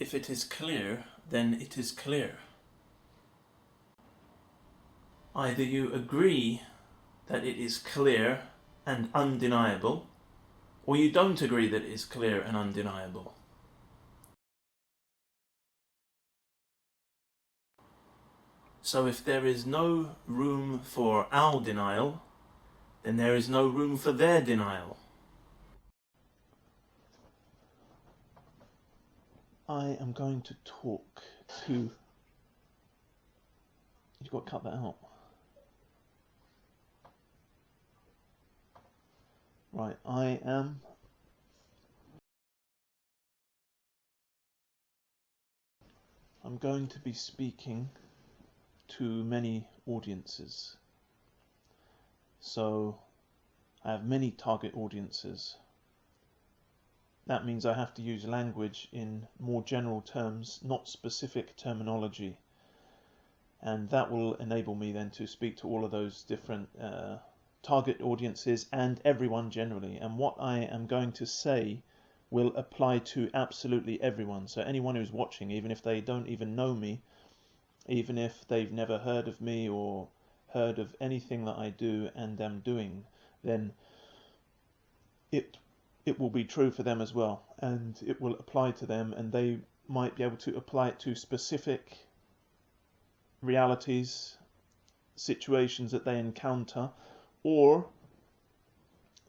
If it is clear, then it is clear. Either you agree that it is clear and undeniable, or you don't agree that it is clear and undeniable. So if there is no room for our denial, then there is no room for their denial. I am going to talk to... You've got to cut that out. Right, I'm going to be speaking to many audiences. So I have many target audiences. That means I have to use language in more general terms, not specific terminology. And that will enable me then to speak to all of those different target audiences and everyone generally. And what I am going to say will apply to absolutely everyone. So anyone who's watching, even if they don't even know me, even if they've never heard of me or heard of anything that I do and am doing, then it will be true for them as well, and it will apply to them, and they might be able to apply it to specific realities, situations that they encounter, or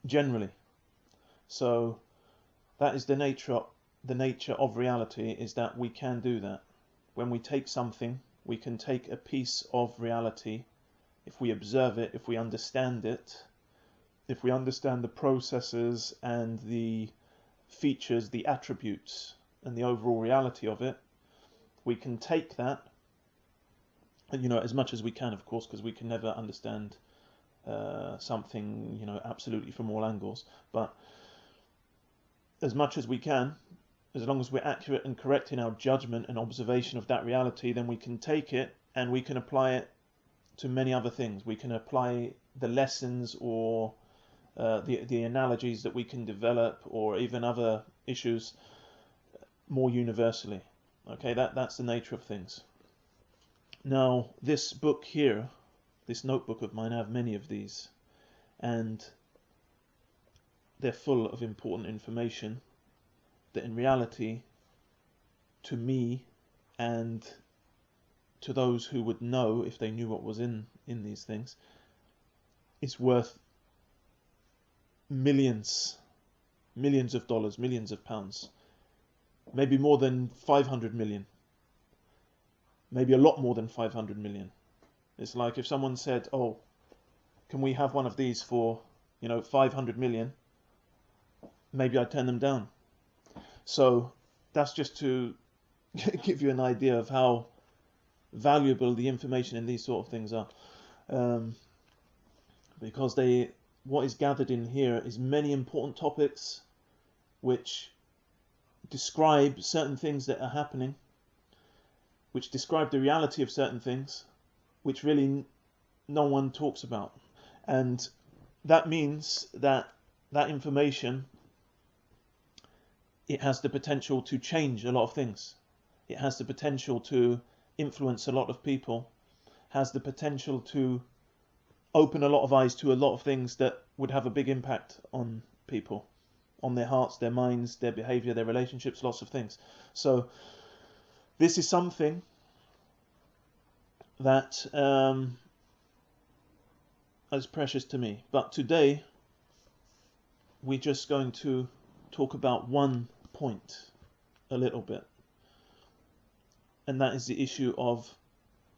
generally. So that is the nature of reality, is that we can do that. When we take something, we can take a piece of reality, if we observe it, if we understand it, if we understand the processes and the features, the attributes, and the overall reality of it, we can take that, and as much as we can, of course, because we can never understand something, absolutely from all angles, but as much as we can, as long as we're accurate and correct in our judgment and observation of that reality, then we can take it and we can apply it to many other things. We can apply the lessons or the analogies that we can develop, or even other issues, more universally. Okay, that's the nature of things. Now, this book here, this notebook of mine, I have many of these, and they're full of important information that in reality, to me and to those who would know if they knew what was in these things, is worth millions of dollars, millions of pounds, maybe more than 500 million, maybe a lot more than 500 million. It's like if someone said, oh, can we have one of these for 500 million, maybe I'd turn them down. So that's just to give you an idea of how valuable the information in these sort of things are, because what is gathered in here is many important topics which describe certain things that are happening, which describe the reality of certain things, which really no one talks about. And that means that information, it has the potential to change a lot of things. It has the potential to influence a lot of people, has the potential to open a lot of eyes to a lot of things that would have a big impact on people, on their hearts, their minds, their behavior, their relationships, lots of things. So this is something that is precious to me. But today we're just going to talk about one point a little bit, and that is the issue of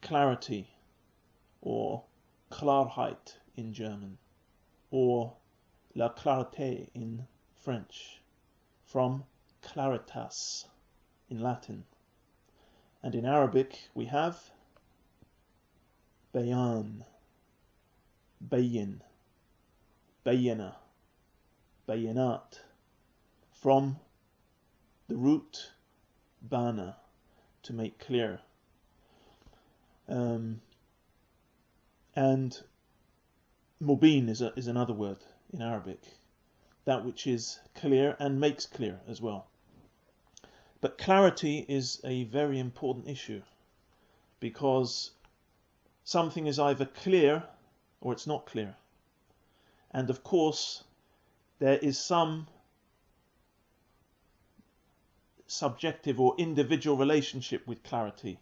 clarity, or Klarheit in German, or la clarté in French, from claritas in Latin. And in Arabic we have bayan, bayin, bayana, bayanat, from the root bana, to make clear. And mubin is another word in Arabic, that which is clear and makes clear as well. But clarity is a very important issue, because something is either clear or it's not clear. And of course, there is some subjective or individual relationship with clarity,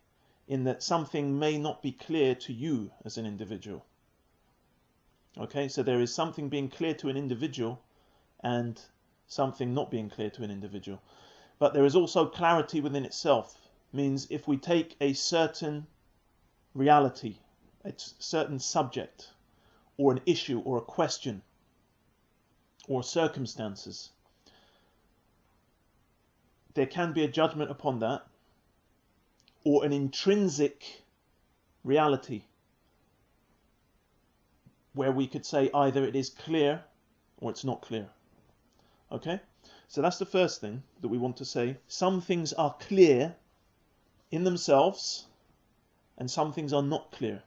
in that something may not be clear to you as an individual. Okay, so there is something being clear to an individual and something not being clear to an individual. But there is also clarity within itself. Means if we take a certain reality, a certain subject, or an issue, or a question, or circumstances, there can be a judgment upon that, or an intrinsic reality, where we could say either it is clear or it's not clear. Okay? So that's the first thing that we want to say. Some things are clear in themselves, and some things are not clear.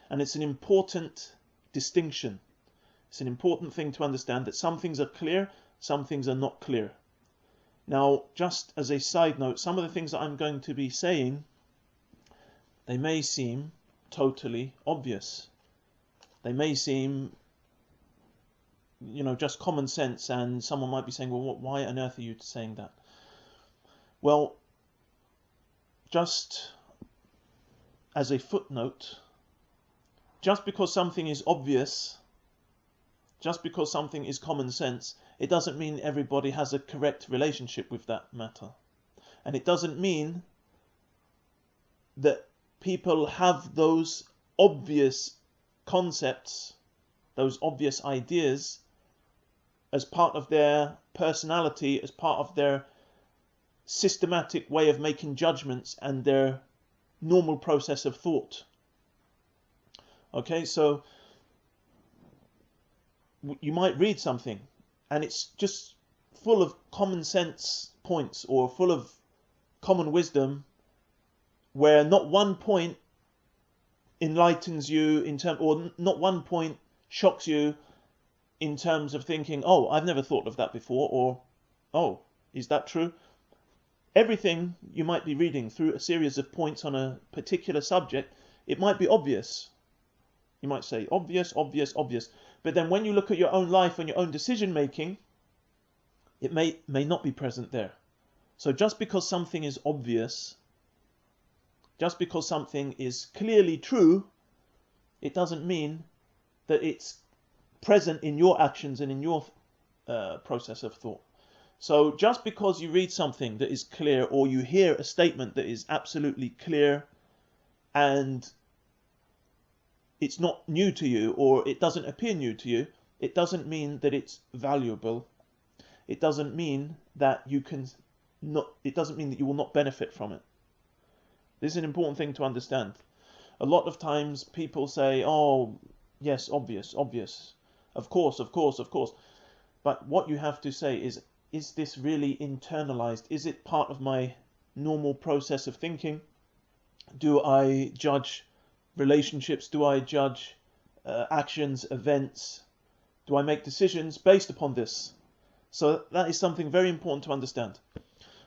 And it's an important distinction. It's an important thing to understand, that some things are clear, some things are not clear. Now, just as a side note, some of the things that I'm going to be saying, they may seem totally obvious. They may seem, just common sense, and someone might be saying, well, why on earth are you saying that? Well, just as a footnote, just because something is obvious, just because something is common sense, it doesn't mean everybody has a correct relationship with that matter. And it doesn't mean that people have those obvious concepts, those obvious ideas, as part of their personality, as part of their systematic way of making judgments and their normal process of thought. Okay, so you might read something and it's just full of common sense points, or full of common wisdom, where not one point enlightens you or not one point shocks you in terms of thinking, oh, I've never thought of that before, or oh, is that true? Everything you might be reading through a series of points on a particular subject, it might be obvious. You might say, obvious, obvious, obvious. But then when you look at your own life and your own decision making, it may not be present there. So just because something is obvious, just because something is clearly true, it doesn't mean that it's present in your actions and in your process of thought. So just because you read something that is clear, or you hear a statement that is absolutely clear, and it's not new to you, or it doesn't appear new to you, it doesn't mean that it's valuable. It doesn't mean that it doesn't mean that you will not benefit from it. This is an important thing to understand. A lot of times people say, oh, yes, obvious, obvious. Of course, of course, of course. But what you have to say is this really internalized? Is it part of my normal process of thinking? Do I judge relationships? Do I judge actions, events? Do I make decisions based upon this? So that is something very important to understand.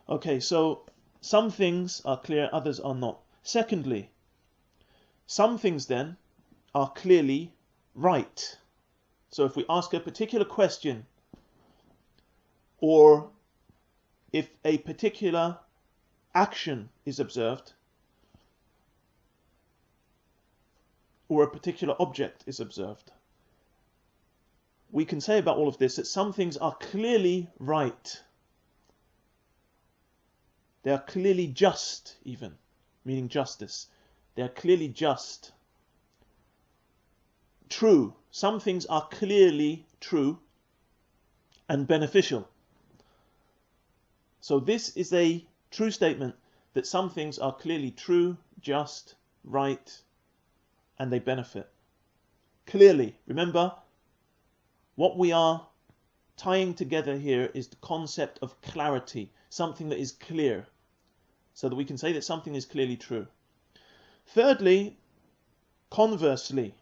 Okay, so some things are clear, others are not. Secondly, some things then are clearly right. So if we ask a particular question, or if a particular action is observed, or a particular object is observed, we can say about all of this that some things are clearly right. They are clearly just, even, meaning justice. They are clearly just. True. Some things are clearly true and beneficial. So this is a true statement, that some things are clearly true, just, right, and they benefit. Clearly, remember, what we are tying together here is the concept of clarity, something that is clear, so that we can say that something is clearly true. Thirdly, conversely,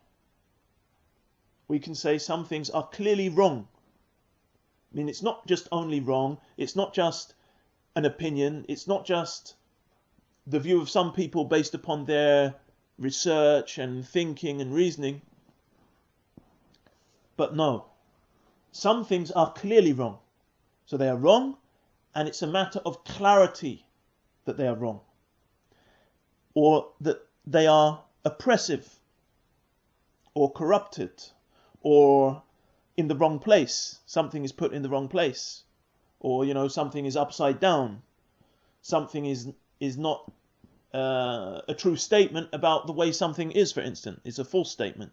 we can say some things are clearly wrong. I mean, it's not just only wrong, it's not just an opinion. It's not just the view of some people based upon their research and thinking and reasoning. But no, some things are clearly wrong. So they are wrong, and it's a matter of clarity that they are wrong, or that they are oppressive, or corrupted, or in the wrong place. Something is put in the wrong place, or something is upside down. Something is not a true statement about the way something is, for instance. It's a false statement.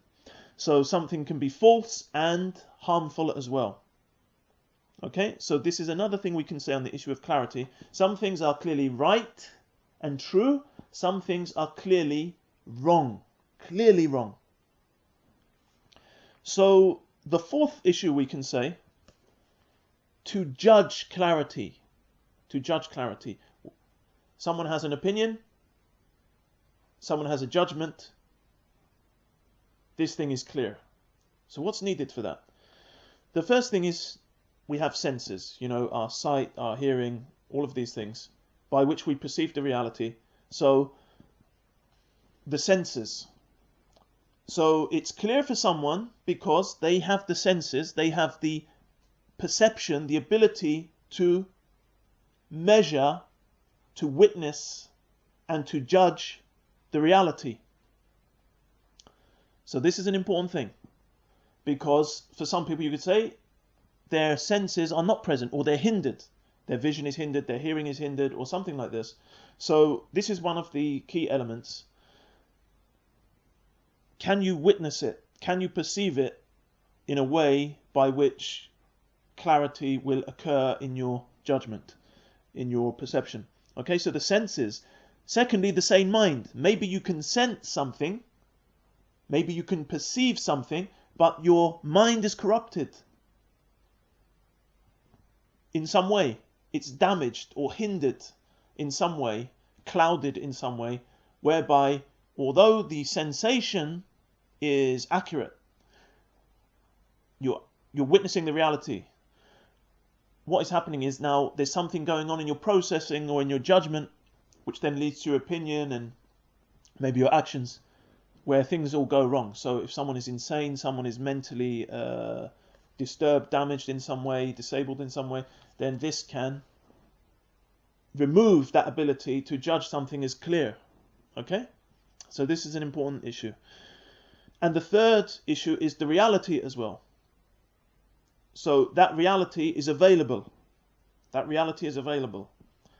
So something can be false and harmful as well. Okay, so this is another thing we can say on the issue of clarity. Some things are clearly right and true. Some things are clearly wrong. Clearly wrong. So the fourth issue we can say, to judge clarity. To judge clarity. Someone has an opinion. Someone has a judgment. This thing is clear. So what's needed for that? The first thing is we have senses, our sight, our hearing, all of these things by which we perceive the reality. So the senses. So it's clear for someone because they have the senses, they have the perception, the ability to measure, to witness, and to judge the reality. So this is an important thing, because for some people you could say their senses are not present, or they're hindered. Their vision is hindered, their hearing is hindered, or something like this. So this is one of the key elements. Can you witness it? Can you perceive it in a way by which clarity will occur in your judgment, in your perception? Okay, so the senses. Secondly, the sane mind. Maybe you can sense something, maybe you can perceive something, but your mind is corrupted in some way. It's damaged or hindered in some way, clouded in some way, whereby although the sensation is accurate, you're witnessing the reality. What is happening is now there's something going on in your processing or in your judgment, which then leads to your opinion and maybe your actions, where things all go wrong. So if someone is insane, someone is mentally disturbed, damaged in some way, disabled in some way, then this can remove that ability to judge something as clear. Okay? So this is an important issue. And the third issue is the reality as well. So that reality is available. That reality is available.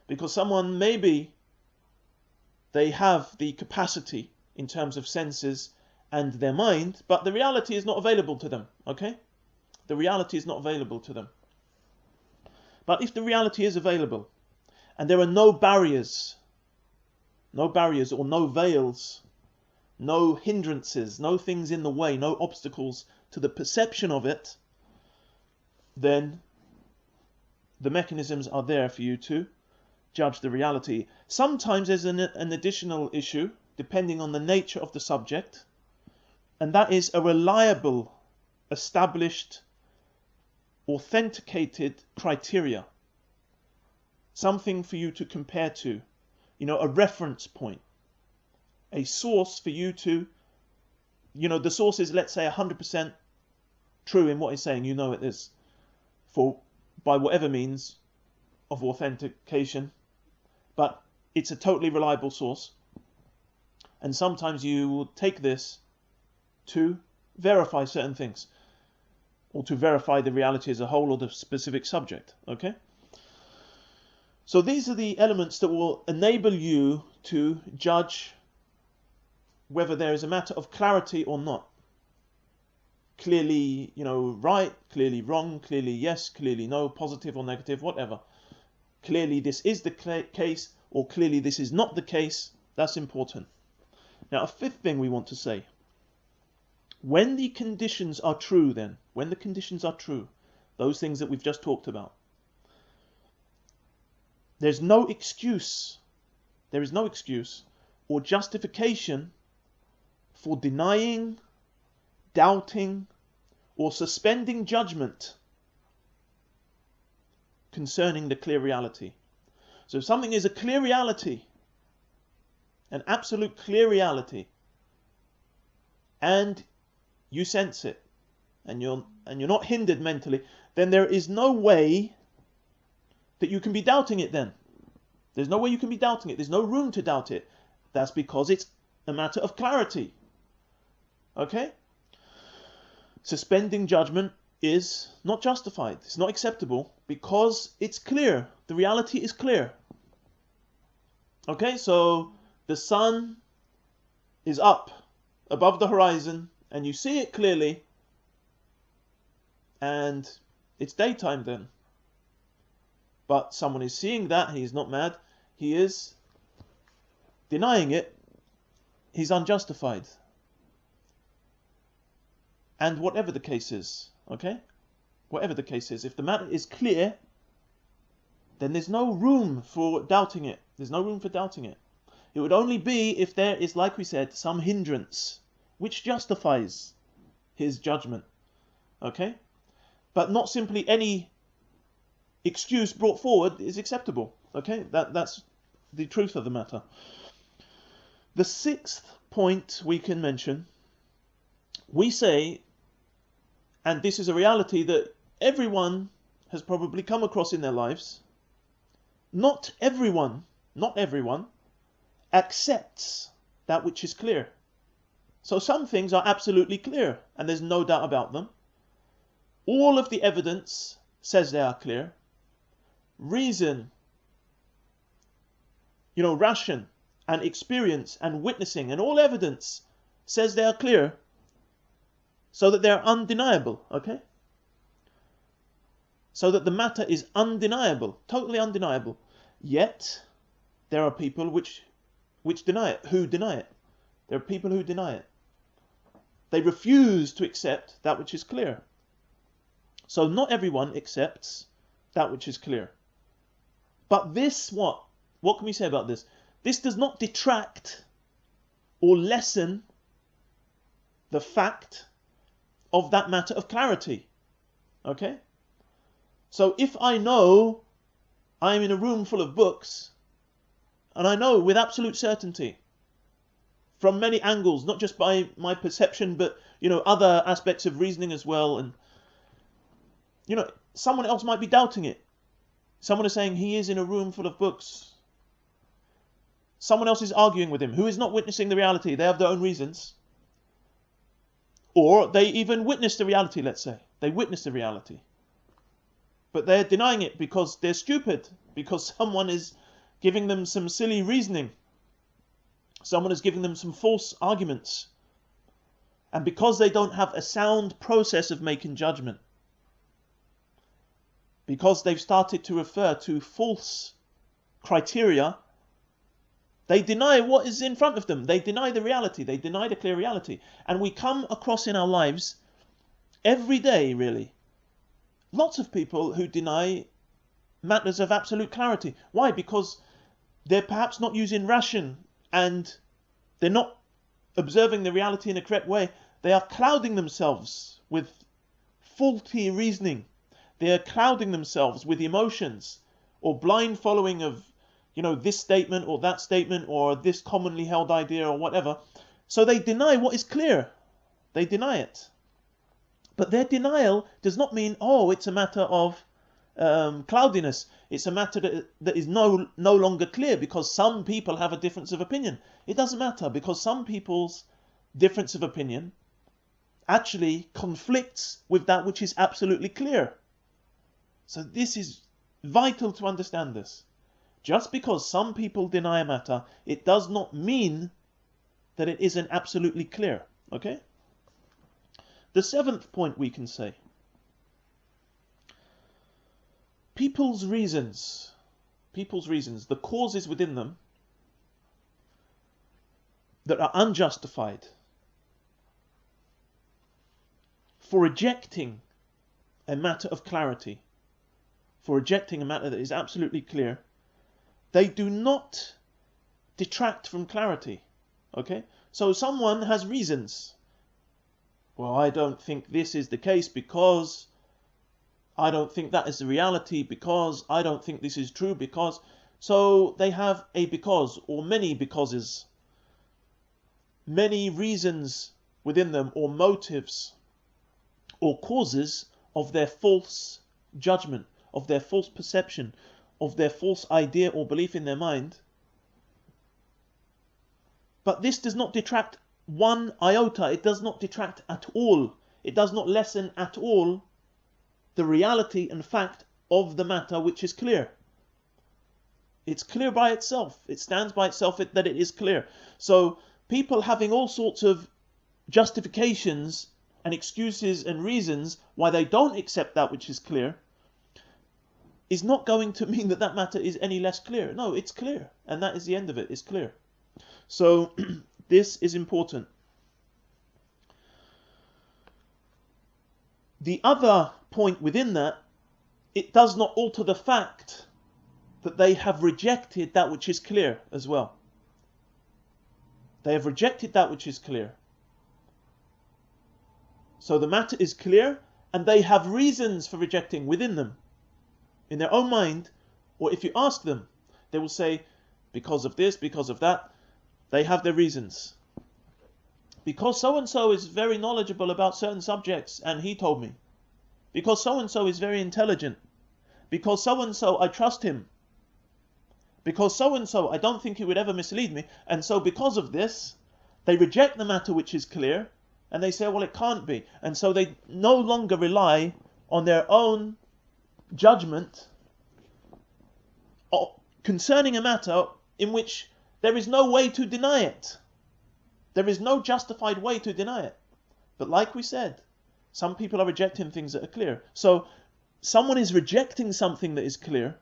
Because someone, maybe they have the capacity in terms of senses and their mind, but the reality is not available to them. Okay? The reality is not available to them. But if the reality is available, and there are no barriers or no veils, no hindrances, no things in the way, no obstacles to the perception of it, then the mechanisms are there for you to judge the reality. Sometimes there's an additional issue, depending on the nature of the subject, and that is a reliable, established, authenticated criteria. Something for you to compare to, a reference point, a source for you to, the source is, let's say, 100% true in what it's saying, it is, by whatever means of authentication, but it's a totally reliable source. And sometimes you will take this to verify certain things, or to verify the reality as a whole or the specific subject. Okay? So these are the elements that will enable you to judge whether there is a matter of clarity or not. Clearly, right, clearly wrong, clearly yes, clearly no, positive or negative, whatever. Clearly this is the case, or clearly this is not the case. That's important. Now, a fifth thing we want to say. When the conditions are true, then, when the conditions are true, those things that we've just talked about, there's no excuse, there is no excuse or justification for denying, doubting, or suspending judgment concerning the clear reality. So if something is a clear reality, an absolute clear reality, and you sense it, and you're not hindered mentally, then there is no way that you can be doubting it then. There's no way you can be doubting it. There's no room to doubt it. That's because it's a matter of clarity. Okay? Suspending judgment is not justified. It's not acceptable because it's clear. The reality is clear. Okay, so the sun is up above the horizon and you see it clearly, and it's daytime then. But someone is seeing that, he's not mad, he is denying it, he's unjustified. And whatever the case is, okay? Whatever the case is, if the matter is clear, then there's no room for doubting it. There's no room for doubting it. It would only be if there is, like we said, some hindrance which justifies his judgment. Okay? But not simply any excuse brought forward is acceptable. Okay? That's the truth of the matter. The sixth point we can mention, we say, and this is a reality that everyone has probably come across in their lives, not everyone accepts that which is clear. So some things are absolutely clear and there's no doubt about them. All of the evidence says they are clear. Reason, ration and experience and witnessing and all evidence says they are clear, so that they're undeniable, okay? So that the matter is undeniable, totally undeniable. Yet, there are people which deny it, who deny it. There are people who deny it. They refuse to accept that which is clear. So not everyone accepts that which is clear. But this, what can we say about this? This does not detract or lessen the fact of that matter of clarity. Okay? So if I know I'm in a room full of books, and I know with absolute certainty, from many angles, not just by my perception, but other aspects of reasoning as well, and someone else might be doubting it. Someone is saying he is in a room full of books. Someone else is arguing with him, who is not witnessing the reality. They have their own reasons. Or they even witness the reality, let's say. They witness the reality. But they're denying it because they're stupid, because someone is giving them some silly reasoning. Someone is giving them some false arguments. And because they don't have a sound process of making judgment, because they've started to refer to false criteria, they deny what is in front of them. They deny the reality. They deny the clear reality. And we come across in our lives every day, really, lots of people who deny matters of absolute clarity. Why? Because they're perhaps not using ration and they're not observing the reality in a correct way. They are clouding themselves with faulty reasoning. They are clouding themselves with emotions or blind following of this statement or that statement or this commonly held idea or whatever. So they deny what is clear. They deny it. But their denial does not mean, it's a matter of cloudiness. It's a matter that is no longer clear because some people have a difference of opinion. It doesn't matter because some people's difference of opinion actually conflicts with that which is absolutely clear. So this is vital to understand this. Just because some people deny a matter, it does not mean that it isn't absolutely clear. Okay? The seventh point we can say. People's reasons, the causes within them that are unjustified for rejecting a matter of clarity, for rejecting a matter that is absolutely clear, they do not detract from clarity. Okay? So someone has reasons. Well, I don't think this is the case because I don't think that is the reality, because I don't think this is true, because So they have a because or many becauses, many reasons within them or motives or causes of their false judgment, of their false perception, of their false idea or belief in their mind. But this does not detract one iota, it does not detract at all, it does not lessen at all the reality and fact of the matter which is clear. It's clear by itself, it stands by itself that it is clear. So people having all sorts of justifications and excuses and reasons why they don't accept that which is clear is not going to mean that that matter is any less clear. No, it's clear, and that is the end of it, it's clear. So this is important. The other point within that, it does not alter the fact that they have rejected that which is clear as well. They have rejected that which is clear. So the matter is clear, and they have reasons for rejecting within them, in their own mind, or if you ask them, they will say, because of this, because of that. They have their reasons. Because so-and-so is very knowledgeable about certain subjects, and he told me. Because so-and-so is very intelligent. Because so-and-so, I trust him. Because so-and-so, I don't think he would ever mislead me. And so because of this, they reject the matter which is clear, and they say, well, it can't be. And so they no longer rely on their own judgment concerning a matter in which there is no way to deny it. There is no justified way to deny it. But like we said, some people are rejecting things that are clear. So someone is rejecting something that is clear.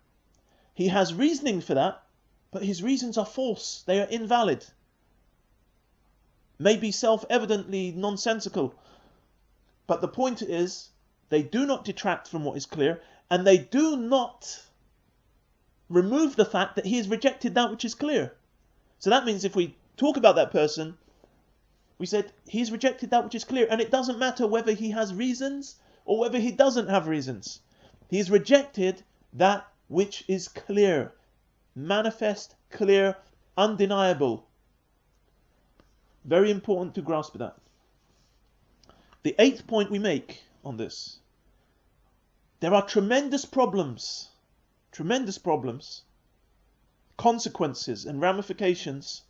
He has reasoning for that, but his reasons are false. They are invalid. Maybe self-evidently nonsensical. But the point is, they do not detract from what is clear, and they do not remove the fact that he has rejected that which is clear. So that means if we talk about that person, we said he's rejected that which is clear, and it doesn't matter whether he has reasons or whether he doesn't have reasons. He has rejected that which is clear, manifest, clear, undeniable. Very important to grasp that. The 8th point we make on this, there are tremendous problems, consequences and ramifications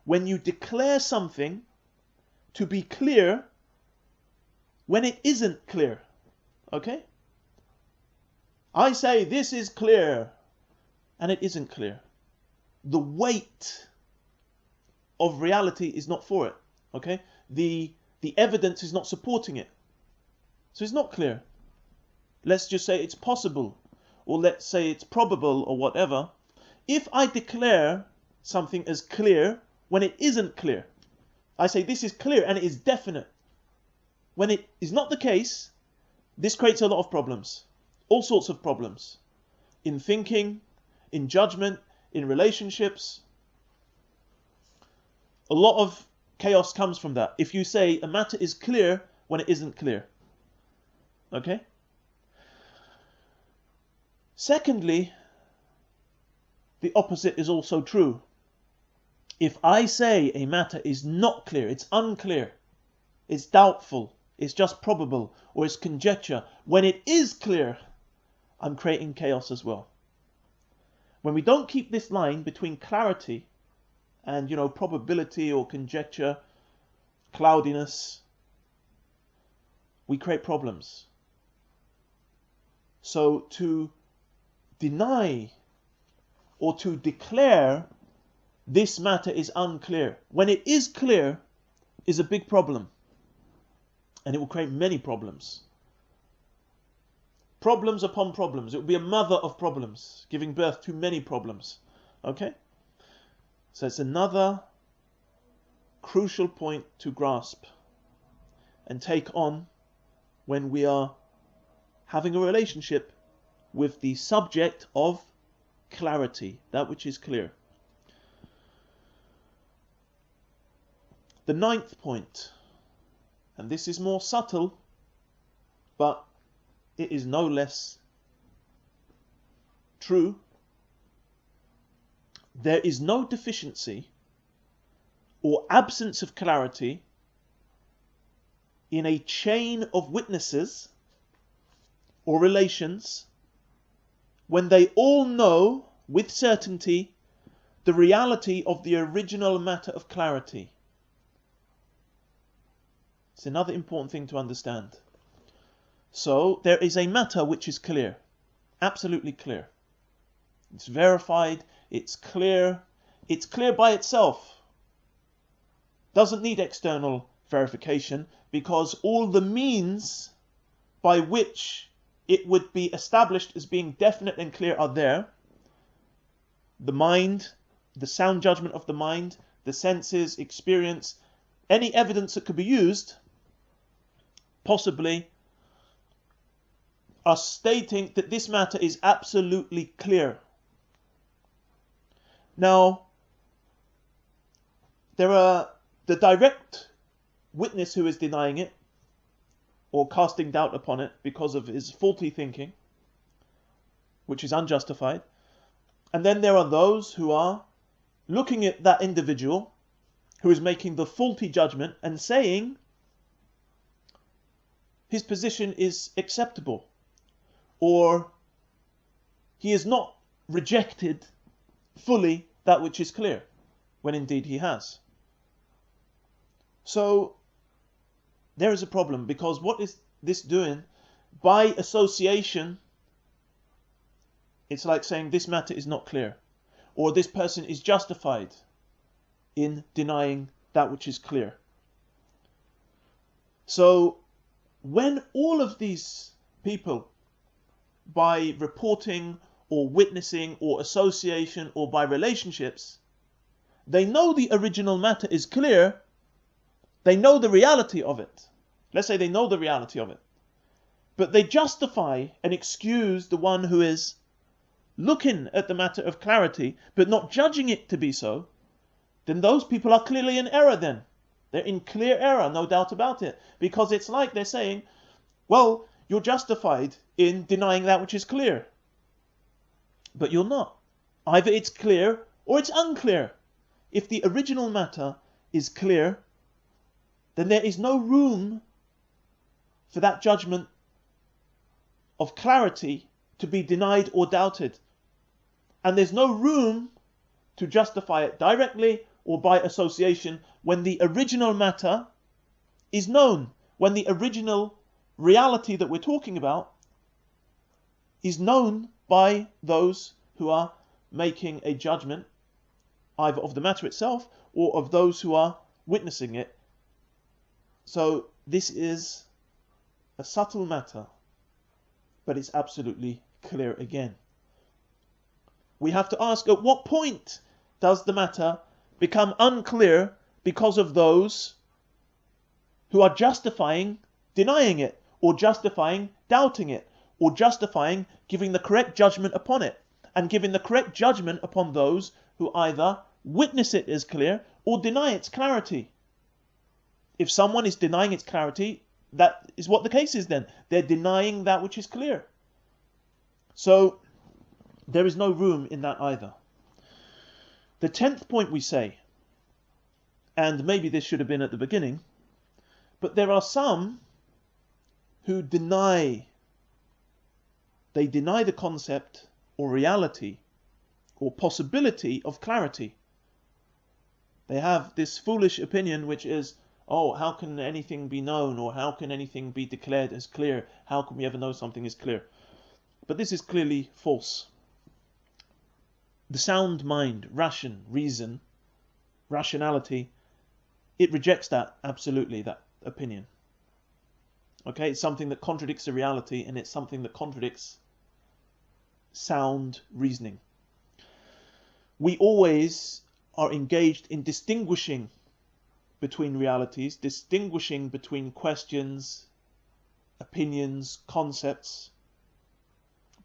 when you declare something to be clear when it isn't clear. Okay? I say this is clear and it isn't clear. The weight of reality is not for it. Okay? The evidence is not supporting it. So it's not clear. Let's just say it's possible, or let's say it's probable, or whatever. If I declare something as clear when it isn't clear, I say this is clear and it is definite. When it is not the case, this creates a lot of problems. All sorts of problems. In thinking, in judgment, in relationships. A lot of chaos comes from that. If you say a matter is clear when it isn't clear. Okay? Secondly, the opposite is also true. If I say a matter is not clear, it's unclear, it's doubtful, it's just probable, or it's conjecture, when it is clear, I'm creating chaos as well. When we don't keep this line between clarity and, probability or conjecture, cloudiness, we create problems. So to deny or to declare this matter is unclear when it is clear is a big problem, and it will create many problems. Problems upon problems. It will be a mother of problems, giving birth to many problems. Okay? So it's another crucial point to grasp and take on when we are having a relationship with the subject of clarity, that which is clear. The 9th point, and this is more subtle, but it is no less true, there is no deficiency or absence of clarity in a chain of witnesses or relations when they all know with certainty the reality of the original matter of clarity. It's another important thing to understand. So there is a matter which is clear, absolutely clear. It's verified, it's clear by itself. Doesn't need external verification because all the means by which it would be established as being definite and clear are there. The mind, the sound judgment of the mind, the senses, experience, any evidence that could be used, possibly, are stating that this matter is absolutely clear. Now, there are the direct witness who is denying it or casting doubt upon it because of his faulty thinking, which is unjustified. And then there are those who are looking at that individual who is making the faulty judgment and saying his position is acceptable, or he has not rejected fully that which is clear, when indeed he has. So there is a problem, because what is this doing? By association, it's like saying this matter is not clear, or this person is justified in denying that which is clear. So when all of these people, by reporting or witnessing or association or by relationships, they know the original matter is clear, they know the reality of it. Let's say they know the reality of it, but they justify and excuse the one who is looking at the matter of clarity but not judging it to be so. Then those people are clearly in error then. They're in clear error, no doubt about it, because it's like they're saying, well, you're justified in denying that which is clear, but you're not. Either it's clear or it's unclear. If the original matter is clear, then there is no room for that judgment of clarity to be denied or doubted. And there's no room to justify it directly or by association when the original matter is known, when the original reality that we're talking about is known by those who are making a judgment either of the matter itself or of those who are witnessing it. So this is a subtle matter, but it's absolutely clear again. We have to ask, at what point does the matter become unclear because of those who are justifying denying it, or justifying doubting it, or justifying giving the correct judgment upon it, and giving the correct judgment upon those who either witness it as clear or deny its clarity? If someone is denying its clarity, that is what the case is then. They're denying that which is clear. So there is no room in that either. The 10th point we say, and maybe this should have been at the beginning, but there are some who deny the concept or reality or possibility of clarity. They have this foolish opinion which is, oh, how can anything be known, or how can anything be declared as clear? How can we ever know something is clear? But this is clearly false. The sound mind, reason, rationality, it rejects that, absolutely, that opinion. Okay, it's something that contradicts the reality, and it's something that contradicts sound reasoning. We always are engaged in distinguishing between realities, distinguishing between questions, opinions, concepts,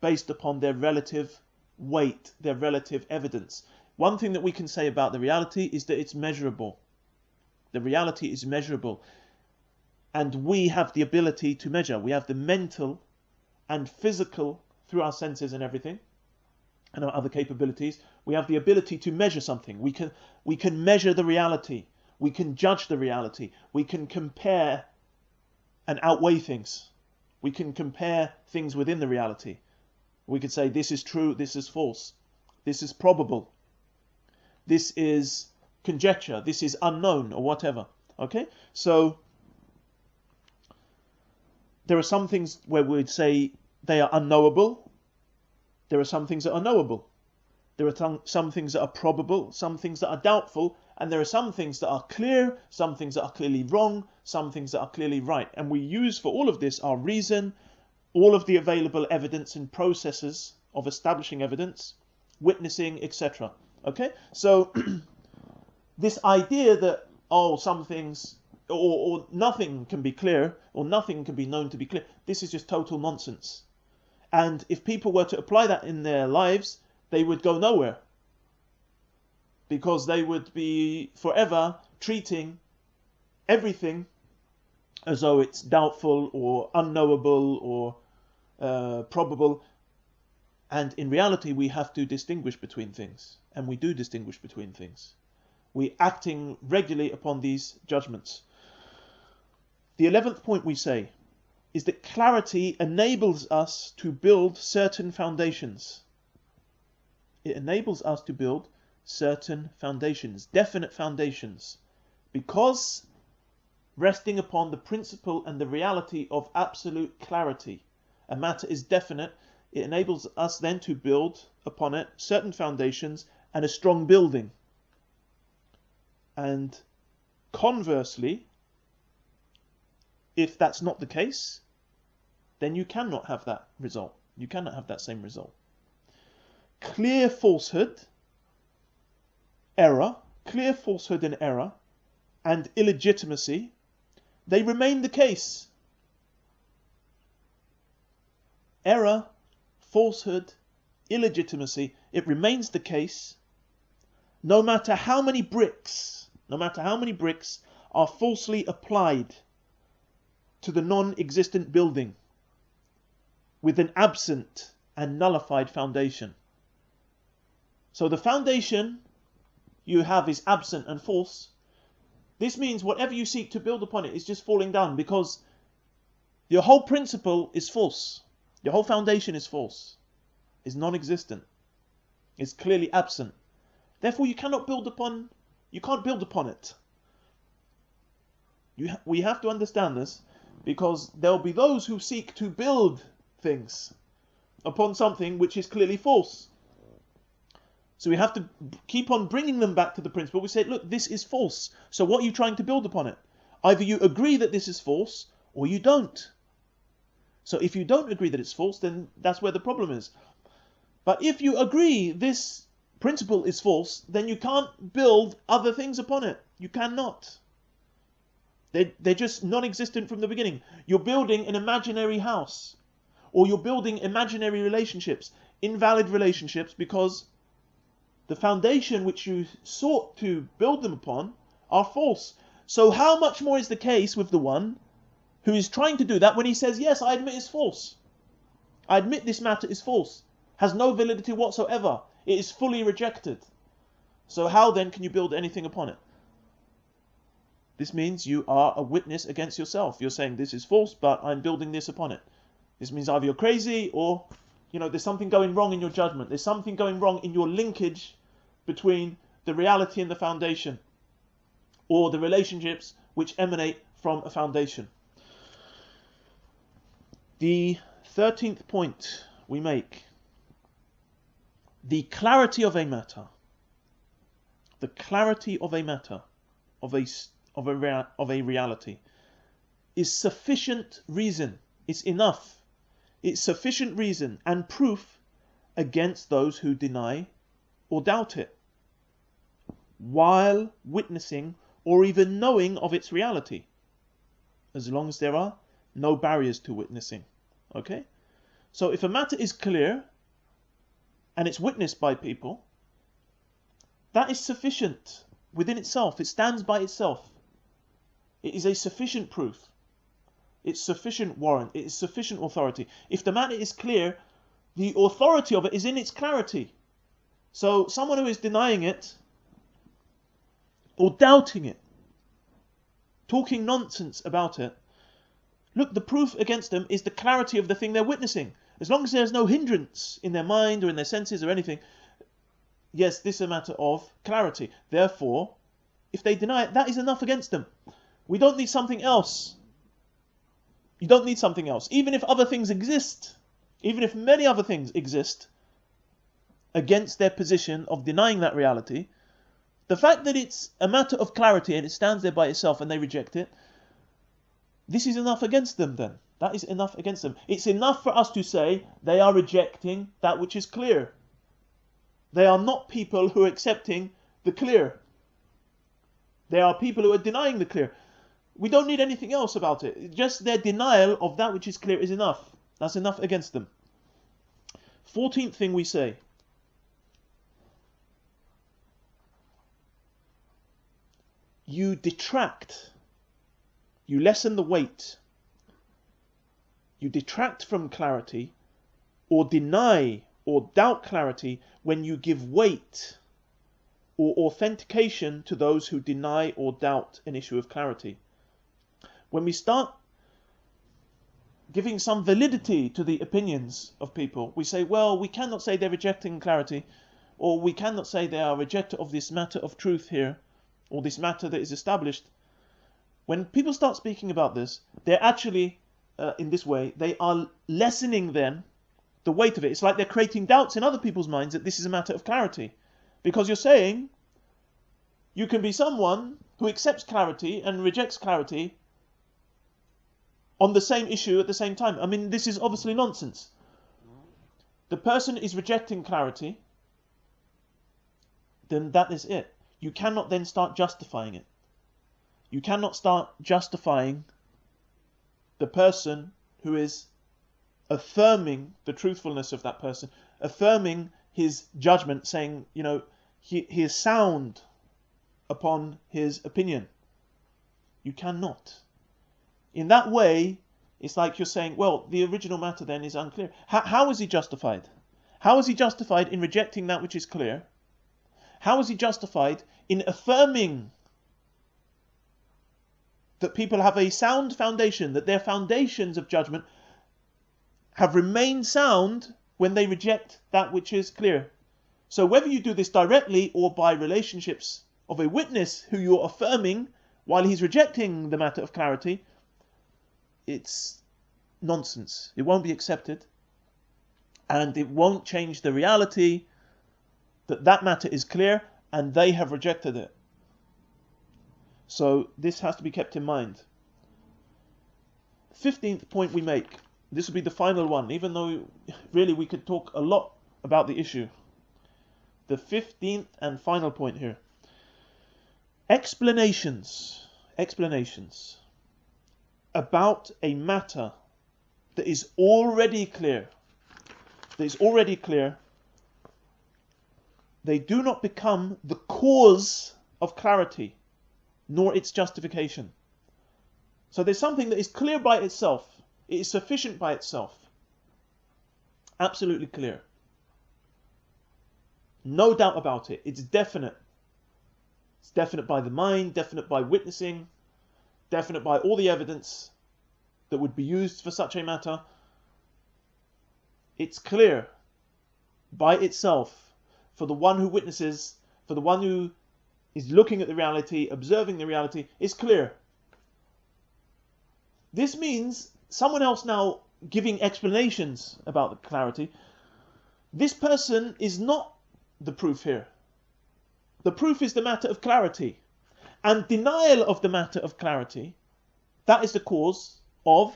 based upon their relative weight, their relative evidence. One thing that we can say about the reality is that it's measurable. The reality is measurable. And we have the ability to measure. We have the mental and physical, through our senses and everything, and our other capabilities, we have the ability to measure something. We can measure the reality. We can judge the reality. We can compare and outweigh things. We can compare things within the reality. We could say this is true, this is false, this is probable, this is conjecture, this is unknown, or whatever. Okay? So there are some things where we'd say they are unknowable. There are some things that are knowable. There are some things that are probable, some things that are doubtful, and there are some things that are clear, some things that are clearly wrong, some things that are clearly right. And we use for all of this our reason, all of the available evidence and processes of establishing evidence, witnessing, etc. Okay? So this idea that, oh, some things or nothing can be clear, or nothing can be known to be clear, this is just total nonsense. And if people were to apply that in their lives, they would go nowhere. Because they would be forever treating everything as though it's doubtful or unknowable or probable. And in reality, we have to distinguish between things. And we do distinguish between things. We're acting regularly upon these judgments. The 11th point we say is that clarity enables us to build certain foundations. It enables us to build certain foundations, definite foundations, because resting upon the principle and the reality of absolute clarity, a matter is definite, it enables us then to build upon it certain foundations and a strong building. And conversely, if that's not the case, then you cannot have that result. You cannot have that same result. Clear falsehood and error, and illegitimacy, they remain the case. Error, falsehood, illegitimacy, it remains the case no matter how many bricks are falsely applied to the non-existent building with an absent and nullified foundation. So the foundation you have is absent and false. This means whatever you seek to build upon it is just falling down, because your whole principle is false. Your whole foundation is false, is non-existent, is clearly absent. Therefore, you can't build upon it. We have to understand this, because there will be those who seek to build things upon something which is clearly false. So we have to keep on bringing them back to the principle. We say, look, this is false. So what are you trying to build upon it? Either you agree that this is false, or you don't. So if you don't agree that it's false, then that's where the problem is. But if you agree this principle is false, then you can't build other things upon it. You cannot. They're just non-existent from the beginning. You're building an imaginary house, or you're building imaginary relationships, invalid relationships, because the foundation which you sought to build them upon are false. So how much more is the case with the one who is trying to do that when he says, yes, I admit it's false. I admit this matter is false, has no validity whatsoever. It is fully rejected. So how then can you build anything upon it? This means you are a witness against yourself. You're saying this is false, but I'm building this upon it. This means either you're crazy or, there's something going wrong in your judgment. There's something going wrong in your linkage between the reality and the foundation, or the relationships which emanate from a foundation. The 13th point we make: the clarity of a matter, of a reality, is sufficient reason. It's enough. It's sufficient reason and proof against those who deny or doubt it, while witnessing or even knowing of its reality, as long as there are no barriers to witnessing. Okay? So if a matter is clear and it's witnessed by people, that is sufficient within itself. It stands by itself. It is a sufficient proof. It's sufficient warrant. It is sufficient authority. If the matter is clear, the authority of it is in its clarity. So someone who is denying it or doubting it, talking nonsense about it, look, the proof against them is the clarity of the thing they're witnessing. As long as there's no hindrance in their mind or in their senses or anything, yes, this is a matter of clarity. Therefore, if they deny it, that is enough against them. We don't need something else. You don't need something else. Even if other things exist, even if many other things exist against their position of denying that reality, the fact that it's a matter of clarity and it stands there by itself and they reject it, this is enough against them then. That is enough against them. It's enough for us to say they are rejecting that which is clear. They are not people who are accepting the clear. They are people who are denying the clear. We don't need anything else about it. Just their denial of that which is clear is enough. That's enough against them. 14th thing we say. You detract. You lessen the weight. You detract from clarity or deny or doubt clarity when you give weight or authentication to those who deny or doubt an issue of clarity. When we start giving some validity to the opinions of people, we say, well, we cannot say they're rejecting clarity, or we cannot say they are rejecter of this matter of truth here, or this matter that is established. When people start speaking about this, they're actually, in this way, they are lessening then the weight of it. It's like they're creating doubts in other people's minds that this is a matter of clarity. Because you're saying you can be someone who accepts clarity and rejects clarity on the same issue at the same time. I mean, this is obviously nonsense. The person is rejecting clarity, then that is it. You cannot then start justifying it. You cannot start justifying the person who is affirming the truthfulness of that person, affirming his judgment, saying, you know, he is sound upon his opinion. You cannot. In that way, it's like you're saying, well, the original matter then is unclear. How is he justified? How is he justified in rejecting that which is clear? How is he justified in affirming that people have a sound foundation, that their foundations of judgment have remained sound when they reject that which is clear? So whether you do this directly or by relationships of a witness who you're affirming while he's rejecting the matter of clarity, it's nonsense. It won't be accepted, and it won't change the reality that that matter is clear and they have rejected it. So this has to be kept in mind. 15th point we make. This will be the final one, even though really we could talk a lot about the issue. The 15th and final point here. Explanations about a matter that is already clear. They do not become the cause of clarity, nor its justification. So there's something that is clear by itself. It is sufficient by itself. Absolutely clear. No doubt about it. It's definite. It's definite by the mind, definite by witnessing, definite by all the evidence that would be used for such a matter. It's clear by itself for the one who witnesses, for the one who is looking at the reality, observing the reality. It's clear. This means someone else now giving explanations about the clarity. This person is not the proof here. The proof is the matter of clarity. And denial of the matter of clarity, that is the cause of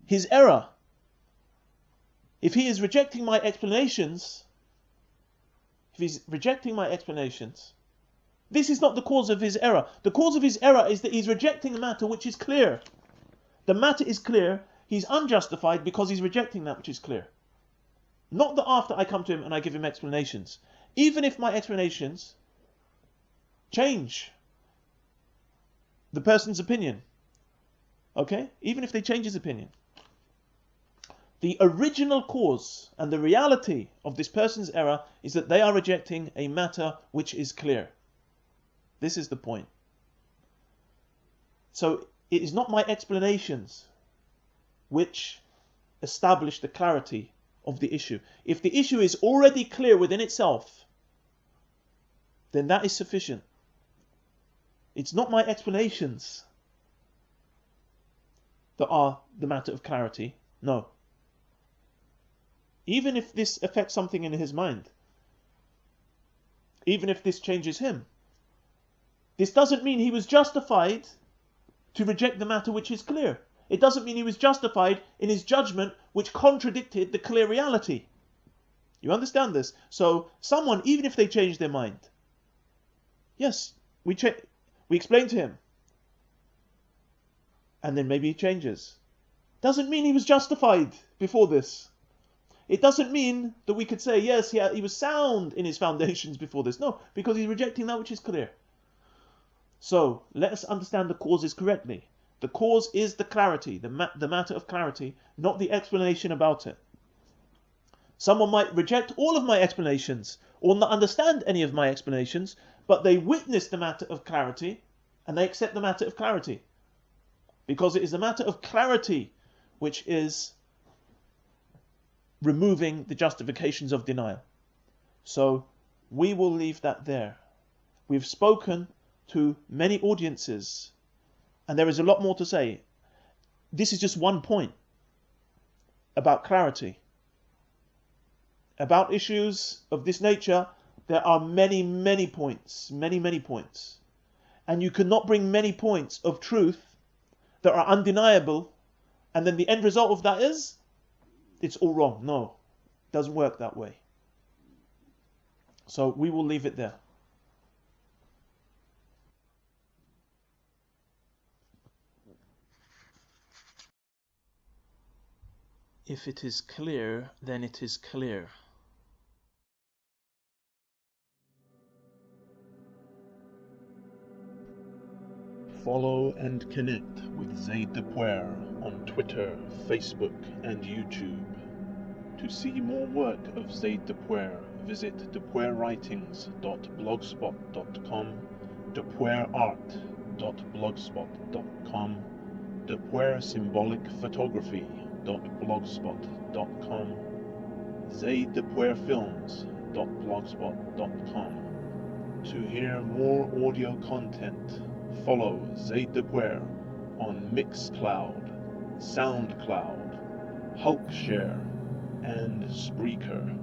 his error. If he is rejecting my explanations, this is not the cause of his error. The cause of his error is that he's rejecting a matter which is clear. The matter is clear. He's unjustified because he's rejecting that which is clear. Not that after I come to him and I give him explanations. Even if my explanations change the person's opinion. Okay? Even if they change his opinion. The original cause and the reality of this person's error is that they are rejecting a matter which is clear. This is the point. So it is not my explanations which establish the clarity of the issue. If the issue is already clear within itself, then that is sufficient. It's not my explanations that are the matter of clarity. No. Even if this affects something in his mind, even if this changes him, this doesn't mean he was justified to reject the matter which is clear. It doesn't mean he was justified in his judgment which contradicted the clear reality. You understand this? So someone, even if they change their mind, yes, we explain to him, and then maybe he changes. Doesn't mean he was justified before this. It doesn't mean that we could say, yes, he was sound in his foundations before this. No, because he's rejecting that which is clear. So let us understand the causes correctly. The cause is the clarity, the matter of clarity, not the explanation about it. Someone might reject all of my explanations or not understand any of my explanations, but they witness the matter of clarity and they accept the matter of clarity. Because it is the matter of clarity which is removing the justifications of denial. So we will leave that there. We've spoken to many audiences and there is a lot more to say. This is just one point about clarity. About issues of this nature, there are many, many points. Many, many points. And you cannot bring many points of truth that are undeniable and then the end result of that is it's all wrong. No, it doesn't work that way. So we will leave it there. If it is clear, then it is clear. Follow and connect with Zayd Depaor on Twitter, Facebook and YouTube. To see more work of Zayd Depaor, visit depaorwritings.blogspot.com, depaorart.blogspot.com, depaorsymbolicphotography.blogspot.com, zayddepaorfilms.blogspot.com. To hear more audio content, follow Zayd Depaor on Mixcloud, SoundCloud, Hulkshare, and Spreaker.